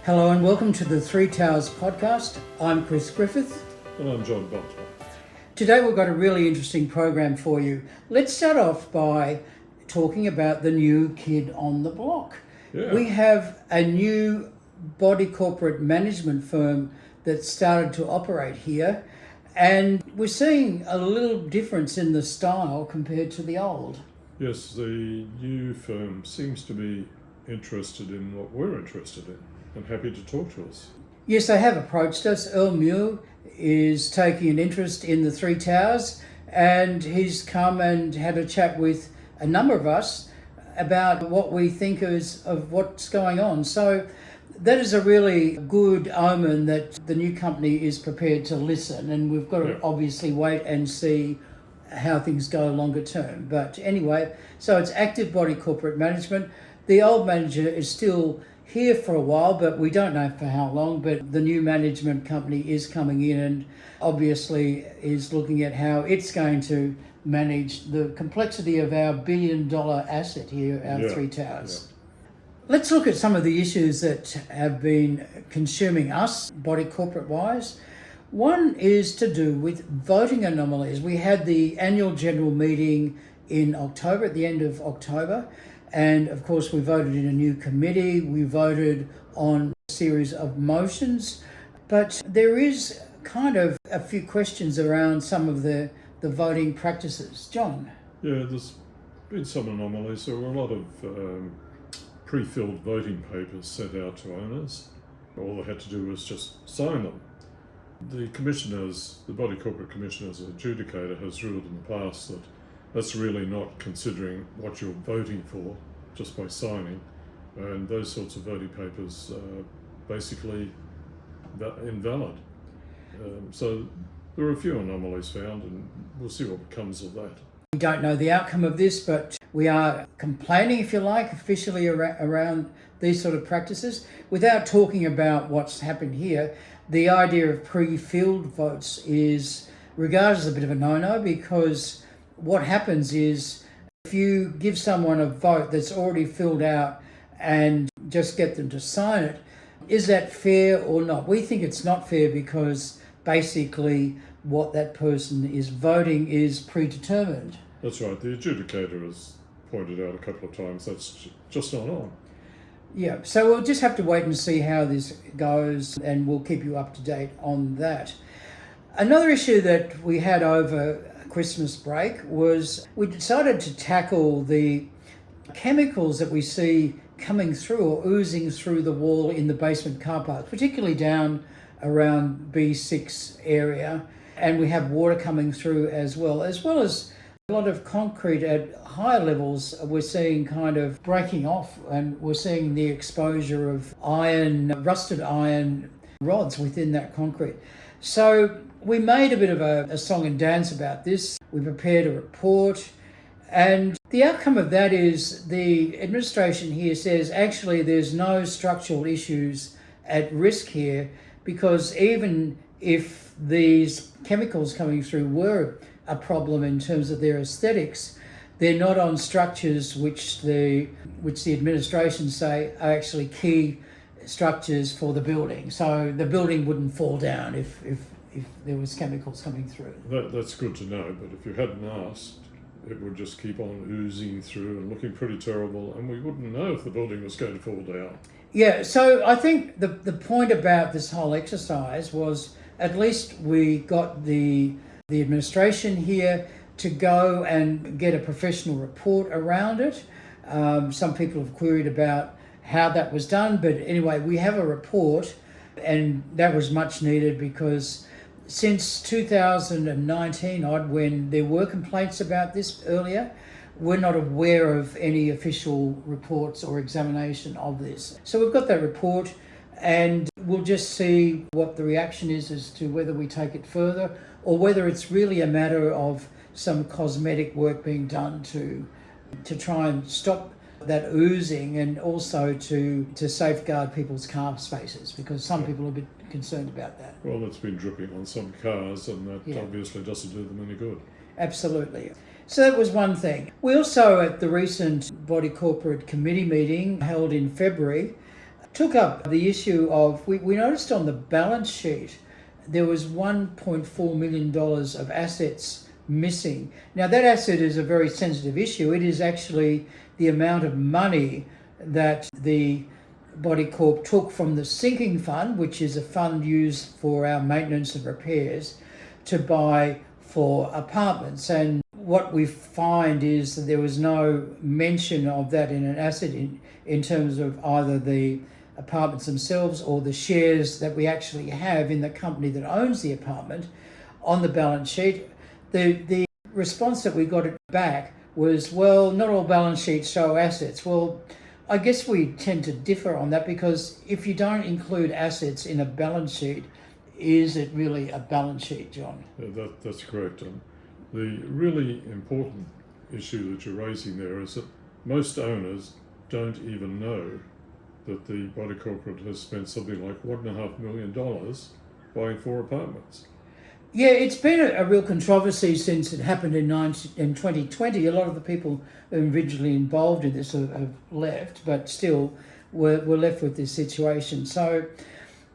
Hello and welcome to the Three Towers podcast. I'm Chris Griffith. And I'm John Butler. Today we've got a really interesting program for you. Let's start off by talking about the new kid on the block. Yeah. We have a new body corporate management firm that started to operate here, and we're seeing a little difference in the style compared to the old. Yes, the new firm seems to be interested in what we're interested in and happy to talk to us. Yes, they have approached us. Earl Muir is taking an interest in the Three Towers, and he's come and had a chat with a number of us about what we think of what's going on. So that is a really good omen that the new company is prepared to listen, and we've got to obviously wait and see how things go longer term. But anyway, so it's active body corporate management. The old manager is still here for a while, but we don't know for how long. But the new management company is coming in and obviously is looking at how it's going to manage the complexity of our $1 billion asset here, our Three Towers. Let's look at some of the issues that have been consuming us, body corporate wise. One is to do with voting anomalies. We had the annual general meeting in October, at the end of October, and of course we voted in a new committee. We voted on a series of motions, but there is kind of a few questions around some of the voting practices. John? Yeah, there's been some anomalies. There were a lot of pre-filled voting papers sent out to owners. All they had to do was just sign them. The commissioners, the body corporate commissioners adjudicator has ruled in the past that that's really not considering what you're voting for just by signing, and those sorts of voting papers are basically invalid. So there are a few anomalies found, and we'll see what comes of that. We don't know the outcome of this, but we are complaining, if you like, officially around these sort of practices. Without talking about what's happened here, the idea of pre-filled votes is regarded as a bit of a no-no, because what happens is if you give someone a vote that's already filled out and just get them to sign it, is that fair or not? We think it's not fair, because basically what that person is voting is predetermined. That's right. The adjudicator has pointed out a couple of times that's just not on. Yeah, so we'll just have to wait and see how this goes, and we'll keep you up to date on that. Another issue that we had over Christmas break was we decided to tackle the chemicals that we see coming through or oozing through the wall in the basement car park, particularly down around B6 area. And we have water coming through as well as a lot of concrete at higher levels. We're seeing kind of breaking off, and we're seeing the exposure of rusted iron rods within that concrete. So we made a bit of a song and dance about this. We prepared a report, and the outcome of that is the administration here says actually there's no structural issues at risk here, because even if these chemicals coming through were a problem in terms of their aesthetics, they're not on structures which the administration say are actually key structures for the building. So the building wouldn't fall down if there was chemicals coming through. That's good to know, but if you hadn't asked, it would just keep on oozing through and looking pretty terrible, and we wouldn't know if the building was going to fall down. Yeah, so I think the point about this whole exercise was at least we got the administration here to go and get a professional report around it. Some people have queried about how that was done, but anyway, we have a report, and that was much needed, because since 2019 odd, when there were complaints about this earlier, we're not aware of any official reports or examination of this. So we've got that report, and we'll just see what the reaction is as to whether we take it further, or whether it's really a matter of some cosmetic work being done to try and stop that oozing, and also to safeguard people's car spaces, because some people are a bit concerned about that. Well, it's been dripping on some cars, and that obviously doesn't do them any good. Absolutely. So that was one thing. We also, at the recent Body Corporate Committee meeting held in February, took up the issue of, we noticed on the balance sheet there was $1.4 million of assets missing. Now that asset is a very sensitive issue. It is actually the amount of money that the Body Corp took from the sinking fund, which is a fund used for our maintenance and repairs, to buy for apartments. And what we find is that there was no mention of that in an asset in terms of either the apartments themselves or the shares that we actually have in the company that owns the apartment on the balance sheet. The response that we got back was, well, not all balance sheets show assets. Well, I guess we tend to differ on that, because if you don't include assets in a balance sheet, is it really a balance sheet, John? Yeah, that's correct. The really important issue that you're raising there is that most owners don't even know that the body corporate has spent something like $1.5 million buying 4 apartments. Yeah, it's been a real controversy since it happened in 2020. A lot of the people who were originally involved in this have left, but still we're left with this situation. So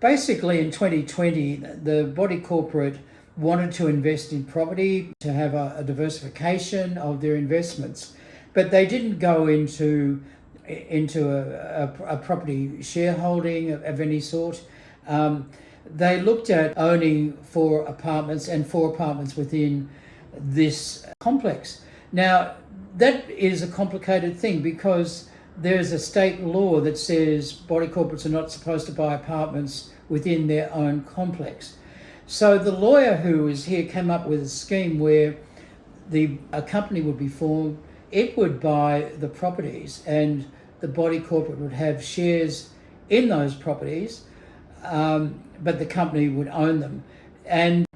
basically in 2020, the body corporate wanted to invest in property, to have a diversification of their investments, but they didn't go into a property shareholding of any sort. They looked at owning 4 apartments and 4 apartments within this complex. Now, that is a complicated thing, because there's a state law that says body corporates are not supposed to buy apartments within their own complex. So the lawyer who was here came up with a scheme where a company would be formed, it would buy the properties, and the body corporate would have shares in those properties, but the company would own them. And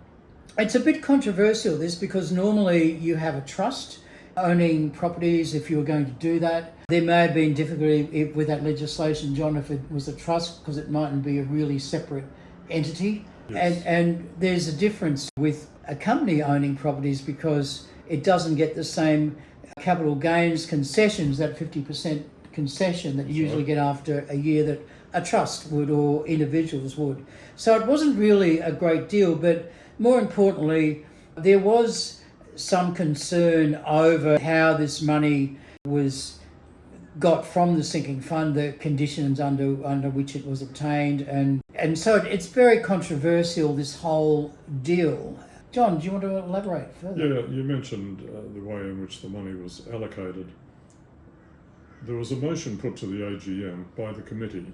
it's a bit controversial, this, because normally you have a trust owning properties if you were going to do that. There may have been difficulty with that legislation, John, if it was a trust, because it mightn't be a really separate entity. Yes. And there's a difference with a company owning properties, because it doesn't get the same capital gains concessions, that 50% concession that you usually get after a year that a trust would or individuals would. So it wasn't really a great deal, but more importantly, there was some concern over how this money was got from the sinking fund, the conditions under which it was obtained, and so it's very controversial, this whole deal. John, do you want to elaborate further? Yeah, you mentioned the way in which the money was allocated. There was a motion put to the AGM by the committee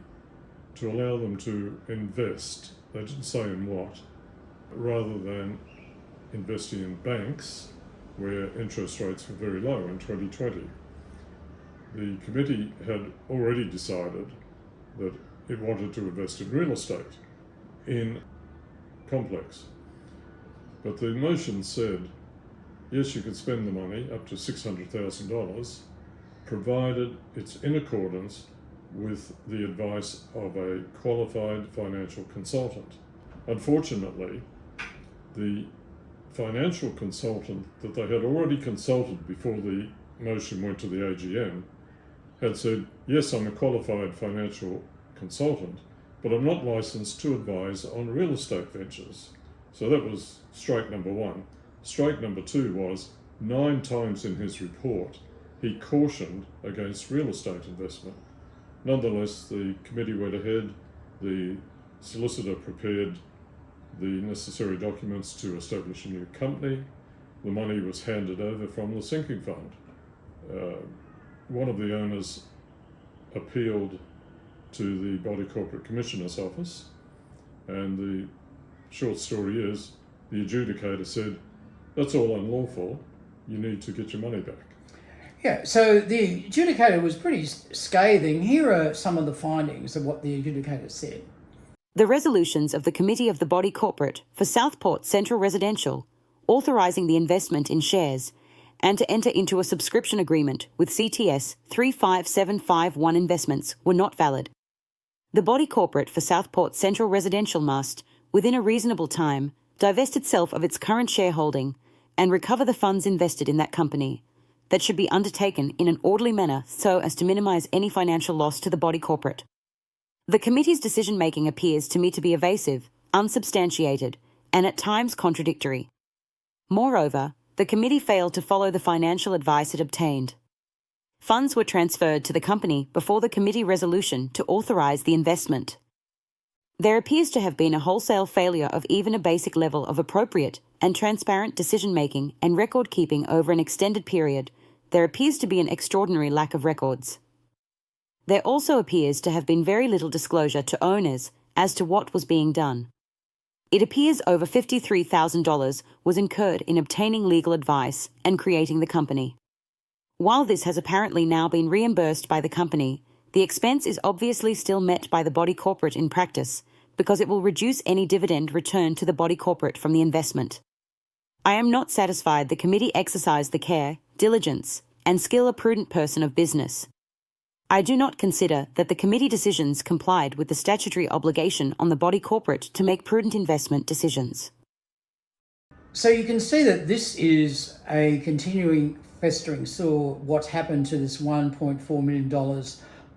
to allow them to invest, they didn't say in what, rather than investing in banks where interest rates were very low in 2020. The committee had already decided that it wanted to invest in real estate in complex. But the motion said, yes, you could spend the money up to $600,000, provided it's in accordance with the advice of a qualified financial consultant. Unfortunately, the financial consultant that they had already consulted before the motion went to the AGM had said, yes, I'm a qualified financial consultant, but I'm not licensed to advise on real estate ventures. So that was strike number 1. Strike number 2 was 9 times in his report he cautioned against real estate investment. Nonetheless, the committee went ahead, the solicitor prepared the necessary documents to establish a new company. The money was handed over from the sinking fund. One of the owners appealed to the Body Corporate Commissioner's office, and the short story is the adjudicator said, that's all unlawful, you need to get your money back. Yeah, so the adjudicator was pretty scathing. Here are some of the findings of what the adjudicator said. The resolutions of the Committee of the Body Corporate for Southport Central Residential, authorising the investment in shares and to enter into a subscription agreement with CTS 35751 Investments, were not valid. The Body Corporate for Southport Central Residential must, within a reasonable time, divest itself of its current shareholding and recover the funds invested in that company. That should be undertaken in an orderly manner so as to minimise any financial loss to the Body Corporate. The committee's decision-making appears to me to be evasive, unsubstantiated, and at times contradictory. Moreover, the committee failed to follow the financial advice it obtained. Funds were transferred to the company before the committee resolution to authorise the investment. There appears to have been a wholesale failure of even a basic level of appropriate and transparent decision-making and record-keeping over an extended period. There appears to be an extraordinary lack of records. There also appears to have been very little disclosure to owners as to what was being done. It appears over $53,000 was incurred in obtaining legal advice and creating the company. While this has apparently now been reimbursed by the company, the expense is obviously still met by the body corporate in practice because it will reduce any dividend returned to the body corporate from the investment. I am not satisfied the committee exercised the care, diligence, and skill a prudent person of business. I do not consider that the committee decisions complied with the statutory obligation on the body corporate to make prudent investment decisions. So you can see that this is a continuing festering sore, what's happened to this $1.4 million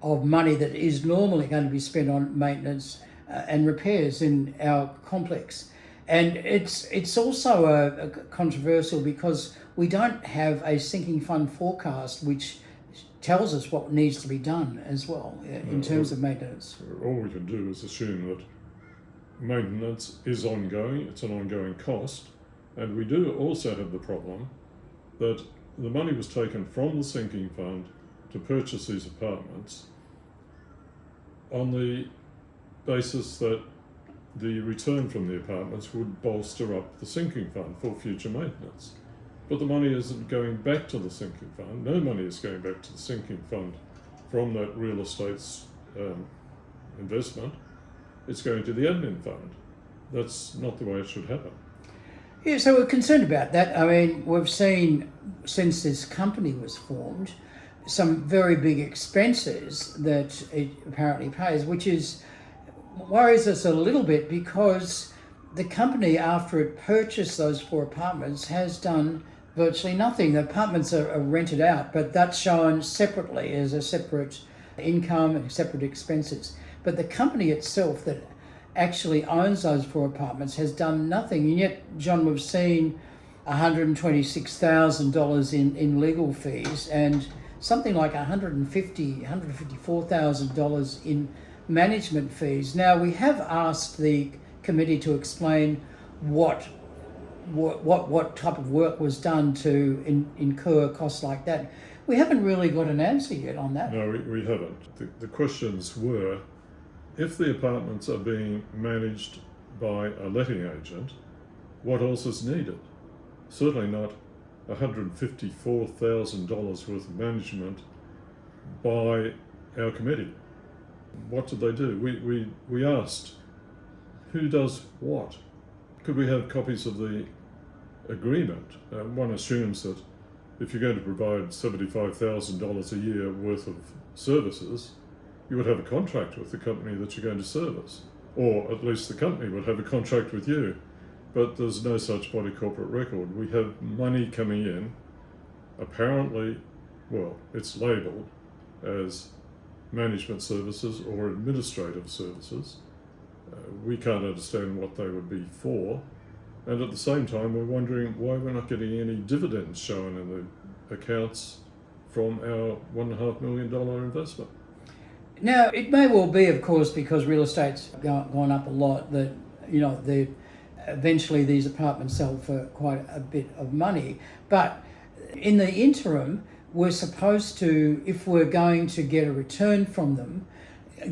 of money that is normally going to be spent on maintenance and repairs in our complex. And it's also a controversial because we don't have a sinking fund forecast which tells us what needs to be done as well in terms of maintenance. All we can do is assume that maintenance is ongoing, it's an ongoing cost, and we do also have the problem that the money was taken from the sinking fund to purchase these apartments on the basis that the return from the apartments would bolster up the sinking fund for future maintenance. But the money isn't going back to the sinking fund. No money is going back to the sinking fund from that real estate's investment. It's going to the admin fund. That's not the way it should happen. Yeah, so we're concerned about that. I mean, we've seen since this company was formed some very big expenses that it apparently pays, which worries us a little bit because the company, after it purchased those 4 apartments, has done virtually nothing. The apartments are rented out, but that's shown separately as a separate income and separate expenses. But the company itself that actually owns those 4 apartments has done nothing. And yet, John, we've seen $126,000 in legal fees and something like $154,000 in management fees. Now, we have asked the committee to explain what type of work was done to incur costs like that. We haven't really got an answer yet on that. No, we haven't. The questions were, if the apartments are being managed by a letting agent, what else is needed? Certainly not $154,000 worth of management by our committee. What did they do? We asked, who does what? Could we have copies of the agreement? One assumes that if you're going to provide $75,000 a year worth of services, you would have a contract with the company that you're going to service, or at least the company would have a contract with you. But there's no such body corporate record. We have money coming in, apparently, well, it's labelled as management services or administrative services. We can't understand what they would be for. And at the same time, we're wondering why we're not getting any dividends shown in the accounts from our $1.5 million investment. Now, it may well be, of course, because real estate's gone up a lot, that, eventually these apartments sell for quite a bit of money. But in the interim, we're supposed to, if we're going to get a return from them,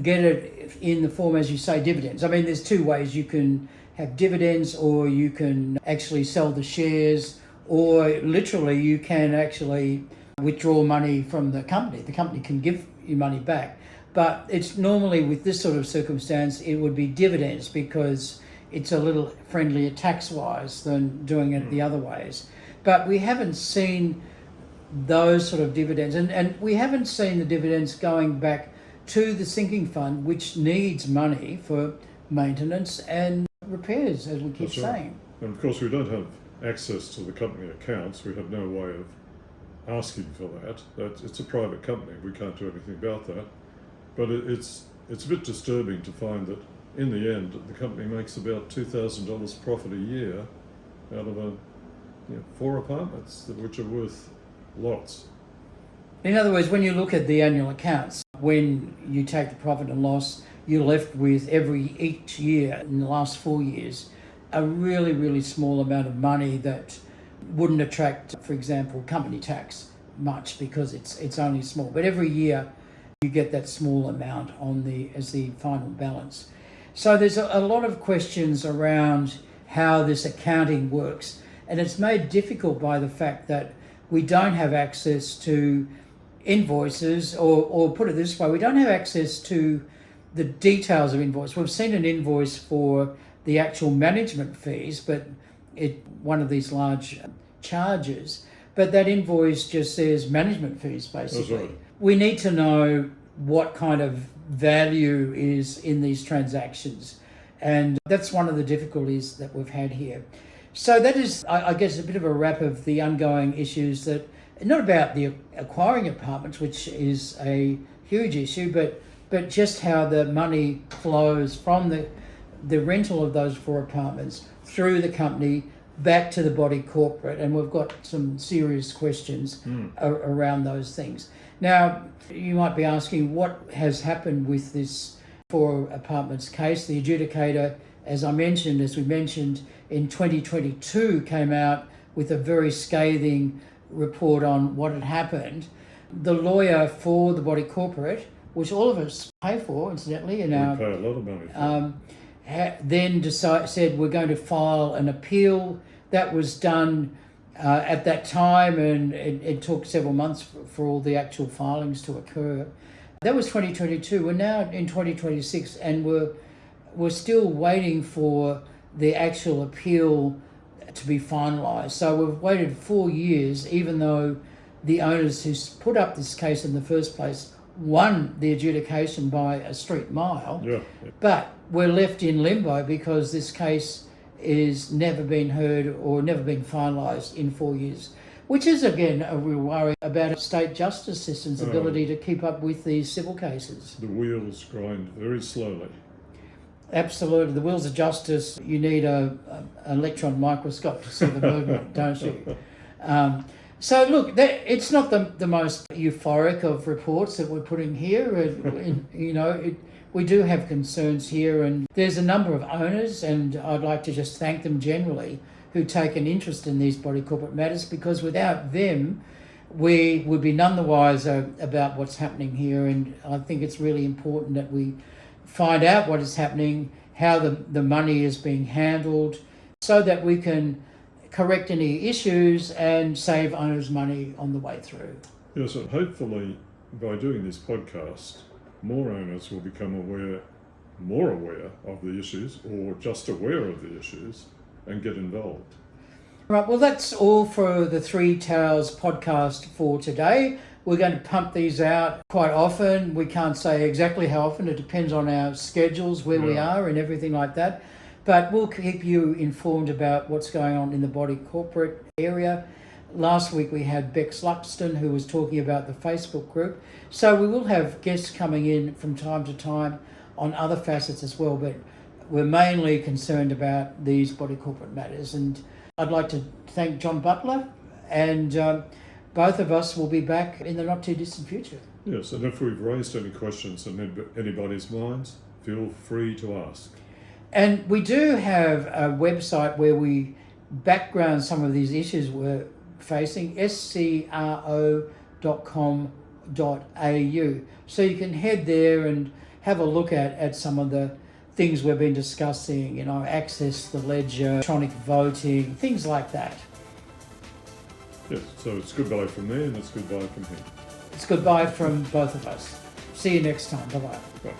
get it in the form, as you say, dividends. I mean, there's 2 ways. You can have dividends, or you can actually sell the shares, or literally you can actually withdraw money from the company. The company can give you money back. But it's normally, with this sort of circumstance, it would be dividends because it's a little friendlier tax-wise than doing it the other ways. But we haven't seen those sort of dividends, and we haven't seen the dividends going back to the sinking fund, which needs money for maintenance and repairs, as we keep saying. And of course, we don't have access to the company accounts. We have no way of asking for that. It's a private company. We can't do anything about that. But it's It's a bit disturbing to find that in the end the company makes about $2,000 profit a year out of 4 apartments, which are worth lots. In other words, when you look at the annual accounts, when you take the profit and loss, you're left with each year in the last 4 years, a really, really small amount of money that wouldn't attract, for example, company tax much because it's only small. But every year you get that small amount as the final balance. So there's a lot of questions around how this accounting works, and it's made difficult by the fact that we don't have access to invoices, or put it this way, we don't have access to the details of invoice. We've seen an invoice for the actual management fees, but one of these large charges, but that invoice just says management fees basically. That's right. We need to know what kind of value is in these transactions, and that's one of the difficulties that we've had here. So that is, I guess, a bit of a wrap of the ongoing issues that, not about the acquiring apartments, which is a huge issue, but just how the money flows from the rental of those 4 apartments through the company back to the body corporate. And we've got some serious questions around those things. Now, you might be asking what has happened with this 4 apartments case. The adjudicator, as we mentioned, in 2022 came out with a very scathing report on what had happened. The lawyer for the body corporate, which all of us pay for, incidentally, We pay a lot of money for then said we're going to file an appeal. That was done at that time, and it took several months for all the actual filings to occur. That was 2022. We're now in 2026, and we're still waiting for the actual appeal to be finalised. So we've waited 4 years, even though the owners who put up this case in the first place won the adjudication by a street mile. Yeah. But we're left in limbo because this case is never been heard or never been finalised in 4 years, which is, again, a real worry about state justice system's ability to keep up with these civil cases. The wheels grind very slowly. Absolutely. The wheels of justice, you need an electron microscope to see the movement, don't you? So look, it's not the most euphoric of reports that we're putting here. We do have concerns here, and there's a number of owners, and I'd like to just thank them generally, who take an interest in these body corporate matters, because without them, we would be none the wiser about what's happening here. And I think it's really important that we find out what is happening, how the money is being handled, so that we can correct any issues and save owners money on the way through. Yes, and hopefully by doing this podcast, more owners will become more aware of the issues, or just aware of the issues, and get involved. Right, well, that's all for the Three Towers podcast for today. We're going to pump these out quite often. We can't say exactly how often. It depends on our schedules, where we are and everything like that. But we'll keep you informed about what's going on in the body corporate area. Last week we had Bex Luxton, who was talking about the Facebook group. So we will have guests coming in from time to time on other facets as well. But we're mainly concerned about these body corporate matters. And I'd like to thank John Butler, and both of us will be back in the not too distant future. Yes, and if we've raised any questions in anybody's minds, feel free to ask. And we do have a website where we background some of these issues we're facing, scro.com.au. So you can head there and have a look at some of the things we've been discussing, access to the ledger, electronic voting, things like that. Yes, so it's goodbye from me and it's goodbye from him. It's goodbye from both of us. See you next time. Bye-bye. Bye.